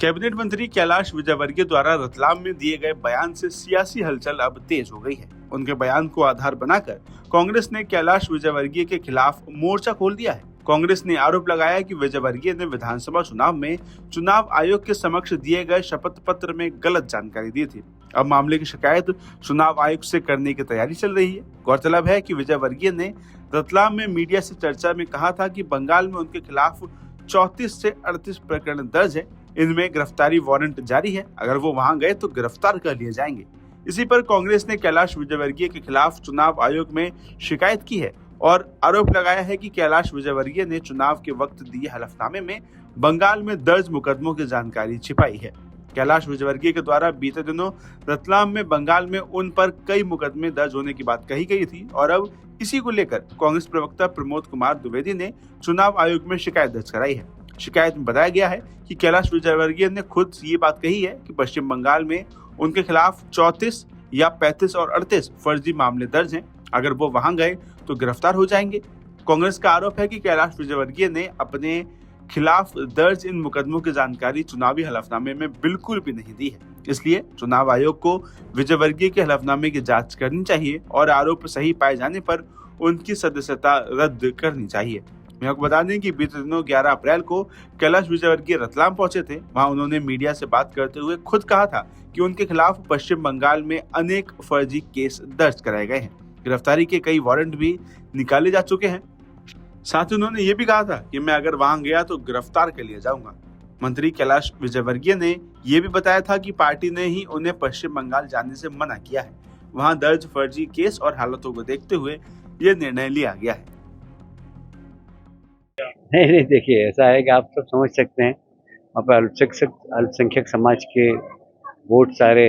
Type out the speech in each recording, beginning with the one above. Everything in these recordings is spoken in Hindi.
कैबिनेट मंत्री कैलाश विजयवर्गीय द्वारा रतलाम में दिए गए बयान से सियासी हलचल अब तेज हो गई है। उनके बयान को आधार बनाकर कांग्रेस ने कैलाश विजयवर्गीय के खिलाफ मोर्चा खोल दिया है। कांग्रेस ने आरोप लगाया कि विजयवर्गीय ने विधानसभा चुनाव में चुनाव आयोग के समक्ष दिए गए शपथ पत्र में गलत जानकारी दी थी। अब मामले की शिकायत चुनाव आयोग से करने की तैयारी चल रही है। गौरतलब है कि विजयवर्गीय ने रतलाम में मीडिया से चर्चा में कहा था कि बंगाल में उनके खिलाफ 34 से 38 प्रकरण दर्ज है। इनमें गिरफ्तारी वारंट जारी है। अगर वो वहां गए तो गिरफ्तार कर लिए जाएंगे। इसी पर कांग्रेस ने कैलाश विजयवर्गीय के खिलाफ चुनाव आयोग में शिकायत की है और आरोप लगाया है कि कैलाश विजयवर्गीय ने चुनाव के वक्त दिए हलफनामे में बंगाल में दर्ज मुकदमों की जानकारी छिपाई है। कैलाश विजयवर्गीय के द्वारा बीते दिनों रतलाम में बंगाल में उन पर कई मुकदमे दर्ज होने की बात कही गई थी और अब इसी को लेकर कांग्रेस प्रवक्ता प्रमोद कुमार द्विवेदी ने चुनाव आयोग में शिकायत दर्ज कराई है। शिकायत में बताया गया है कि कैलाश विजयवर्गीय ने खुद ये बात कही है कि पश्चिम बंगाल में उनके खिलाफ 34 या 35 और 38 फर्जी मामले दर्ज हैं। अगर वो वहां गए तो गिरफ्तार हो जाएंगे। कांग्रेस का आरोप है कि कैलाश विजयवर्गीय ने अपने खिलाफ दर्ज इन मुकदमों की जानकारी चुनावी हलफनामे में बिल्कुल भी नहीं दी है। इसलिए चुनाव आयोग को विजयवर्गीय के हलफनामे की जांच करनी चाहिए और आरोप सही पाए जाने पर उनकी सदस्यता रद्द करनी चाहिए। मैं आपको बता दें कि बीते दिनों 11 अप्रैल को कैलाश विजयवर्गीय रतलाम पहुंचे थे। वहां उन्होंने मीडिया से बात करते हुए खुद कहा था कि उनके खिलाफ पश्चिम बंगाल में अनेक फर्जी केस दर्ज कराए गए हैं। गिरफ्तारी के कई वारंट भी निकाले जा चुके हैं। साथ ही उन्होंने ये भी कहा था कि मैं अगर वहां गया तो गिरफ्तार कर लिया जाऊंगा। मंत्री कैलाश विजयवर्गीय ने यह भी बताया था कि पार्टी ने ही उन्हें पश्चिम बंगाल जाने से मना किया है। वहां दर्ज फर्जी केस और हालातों को देखते हुए ये निर्णय लिया गया है। नहीं, देखिए ऐसा है कि आप सब समझ सकते हैं वहाँ पर अल्पसंख्यक समाज के वोट सारे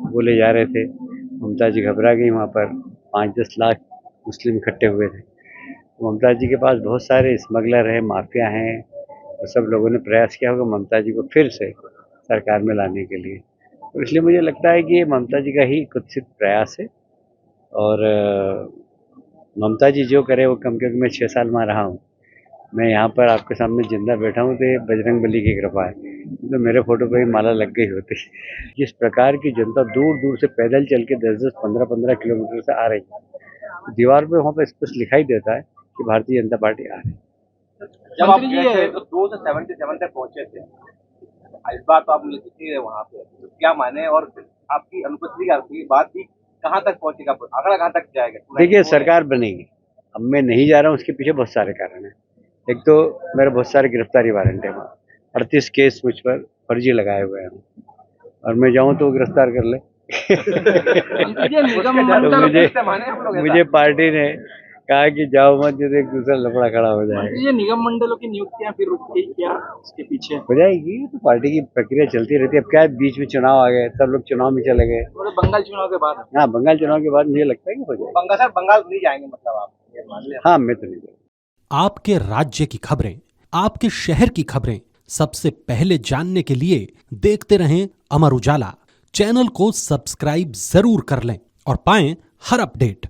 बोले जा रहे थे। ममता जी घबरा गई। वहाँ पर 5-10 लाख मुस्लिम इकट्ठे हुए थे। ममता जी के पास बहुत सारे स्मगलर हैं, माफिया हैं और सब लोगों ने प्रयास किया होगा ममता जी को फिर से सरकार में लाने के लिए। तो इसलिए मुझे लगता है कि ये ममता जी का ही कुत्सित प्रयास है और ममता जी जो करे वो कम, क्योंकि मैं 6 साल में रहा हूँ। मैं यहाँ पर आपके सामने जिंदा बैठा हूँ तो ये बजरंगबली की कृपा है। तो मेरे फोटो पे ही माला लग गई होती। जिस प्रकार की जनता दूर दूर से पैदल चल के 10-10, 15-15 किलोमीटर से आ रही है, दीवार पे वहाँ पे स्पष्ट दिखाई देता है कि भारतीय जनता पार्टी आ रही है। जब आप गए थे तो 277 तक पहुंचे थे। इस बार तो आप मिले वहाँ पे, तो क्या माने और आपकी अनुपस्थिति के बाद भी कहाँ तक पहुंचेगा, आंकड़ा कहाँ तक जाएगा? देखिए सरकार बनेगी। अब मैं नहीं जा रहा हूँ, उसके पीछे बहुत सारे कारण है। एक तो मेरे बहुत सारे गिरफ्तारी वारंट है। 38 केस मुझ पर फर्जी लगाए हुए हैं और मैं जाऊं तो गिरफ्तार कर ले। तो मुझे पार्टी ने कहा कि जाओ मत, जो एक दूसरा लफड़ा खड़ा हो जाएगा। ये निगम मंडलों की नियुक्तियां फिर रुक गई क्या? इसके पीछे हो जाएगी तो पार्टी की प्रक्रिया चलती रहती है। अब क्या है, बीच में चुनाव आ गए, सब लोग चुनाव में चले गए। बंगाल चुनाव के बाद? हाँ, बंगाल चुनाव के बाद मुझे लगता है कि हो जाएगा। बंगाल नहीं जाएंगे मतलब आप? हाँ, मैं तो नहीं जाऊंगा। आपके राज्य की खबरें, आपके शहर की खबरें सबसे पहले जानने के लिए देखते रहें अमर उजाला। चैनल को सब्सक्राइब जरूर कर लें और पाएं हर अपडेट।